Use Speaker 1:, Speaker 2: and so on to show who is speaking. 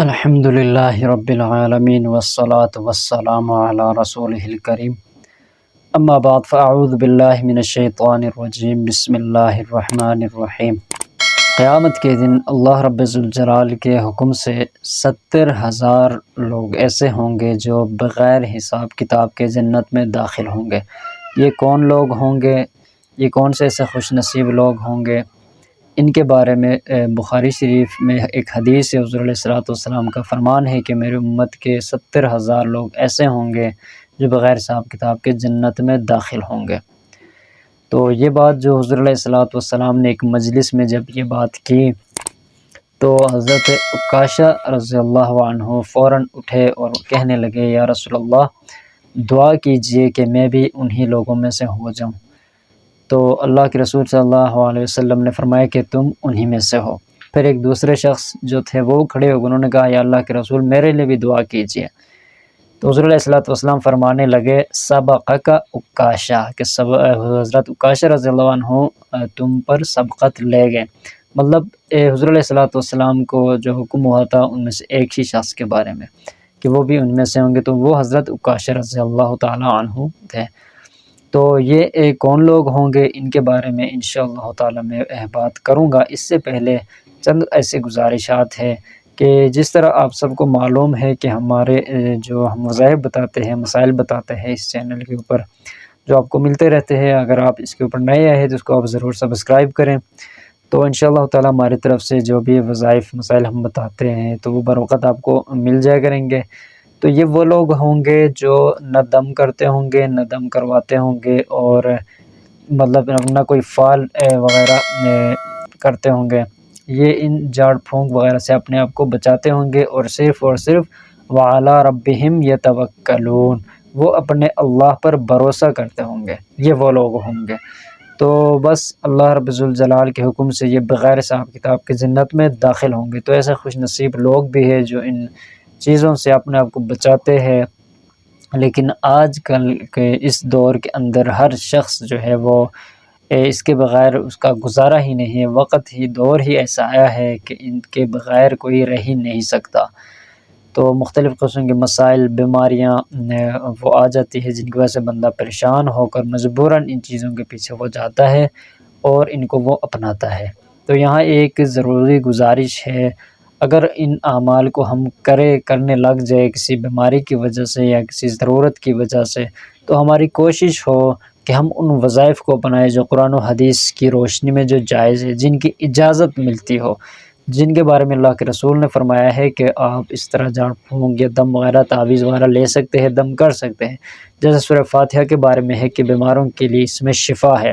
Speaker 1: الحمد للہ رب العالمین والصلاة والسلام علی رسولہ الکریم اما بعد فاعوذ باللہ من الشیطان الرجیم بسم اللہ الرحمن الرحیم۔ قیامت کے دن اللہ رب ذوالجلال کے حکم سے 70,000 لوگ ایسے ہوں گے جو بغیر حساب کتاب کے جنت میں داخل ہوں گے۔ یہ کون لوگ ہوں گے؟ یہ کون سے ایسے خوش نصیب لوگ ہوں گے؟ ان کے بارے میں بخاری شریف میں ایک حدیث ہے، حضور علیہ السلام کا فرمان ہے کہ میری امت کے 70,000 لوگ ایسے ہوں گے جو بغیر حساب کتاب کے جنت میں داخل ہوں گے۔ تو یہ بات جو حضور علیہ السلام نے ایک مجلس میں جب یہ بات کی تو حضرت عکاشہ رضی اللہ عنہ فوراً اٹھے اور کہنے لگے، یا رسول اللہ دعا کیجئے کہ میں بھی انہی لوگوں میں سے ہو جاؤں۔ تو اللہ کے رسول صلی اللہ علیہ وسلم نے فرمایا کہ تم انہی میں سے ہو۔ پھر ایک دوسرے شخص جو تھے وہ کھڑے ہو گئے، انہوں نے کہا، یا اللہ کے رسول میرے لیے بھی دعا کیجیے۔ تو حضور علیہ السلام فرمانے لگے، سبقک عکاشہ، کہ حضرت عکاشہ رضی اللہ عنہ تم پر سبقت لے گئے۔ مطلب حضور علیہ السلام کو جو حکم ہوا تھا ان میں سے ایک ہی شخص کے بارے میں کہ وہ بھی ان میں سے ہوں گے، تو وہ حضرت عکاشہ رضی اللہ تعالی عنہ تھے۔ تو یہ کون لوگ ہوں گے ان کے بارے میں انشاءاللہ تعالی میں بات کروں گا۔ اس سے پہلے چند ایسے گزارشات ہیں کہ جس طرح آپ سب کو معلوم ہے کہ ہمارے جو ہم مذاہب بتاتے ہیں، مسائل بتاتے ہیں اس چینل کے اوپر جو آپ کو ملتے رہتے ہیں، اگر آپ اس کے اوپر نئے آئے ہیں تو اس کو آپ ضرور سبسکرائب کریں، تو انشاءاللہ تعالی ہماری طرف سے جو بھی وظائف مسائل ہم بتاتے ہیں تو وہ بروقت آپ کو مل جایا کریں گے۔ تو یہ وہ لوگ ہوں گے جو نہ دم کرتے ہوں گے نہ دم کرواتے ہوں گے، اور مطلب نہ کوئی فال وغیرہ کرتے ہوں گے۔ یہ ان جھاڑ پھونک وغیرہ سے اپنے آپ کو بچاتے ہوں گے اور صرف وَعَلَىٰ رَبِّهِمْ يَتَوَكَّلُونَ، وہ اپنے اللہ پر بھروسہ کرتے ہوں گے، یہ وہ لوگ ہوں گے۔ تو بس اللہ رب ذوالجلال کے حکم سے یہ بغیر حساب کتاب کے جنت میں داخل ہوں گے۔ تو ایسے خوش نصیب لوگ بھی ہیں جو ان چیزوں سے اپنے آپ کو بچاتے ہیں، لیکن آج کل کے اس دور کے اندر ہر شخص جو ہے وہ اس کے بغیر اس کا گزارا ہی نہیں ہے۔ وقت ہی دور ہی ایسا آیا ہے کہ ان کے بغیر کوئی رہ ہی نہیں سکتا۔ تو مختلف قسم کے مسائل، بیماریاں وہ آ جاتی ہے جن کی وجہ سے بندہ پریشان ہو کر مجبوراً ان چیزوں کے پیچھے وہ جاتا ہے اور ان کو وہ اپناتا ہے۔ تو یہاں ایک ضروری گزارش ہے، اگر ان اعمال کو ہم کرنے لگ جائے کسی بیماری کی وجہ سے یا کسی ضرورت کی وجہ سے، تو ہماری کوشش ہو کہ ہم ان وظائف کو اپنائیں جو قرآن و حدیث کی روشنی میں جو جائز ہے، جن کی اجازت ملتی ہو، جن کے بارے میں اللہ کے رسول نے فرمایا ہے کہ آپ اس طرح جھاڑ پھونک یا دم وغیرہ تعویذ وغیرہ لے سکتے ہیں، دم کر سکتے ہیں، جیسے سورہ فاتحہ کے بارے میں ہے کہ بیماروں کے لیے اس میں شفا ہے۔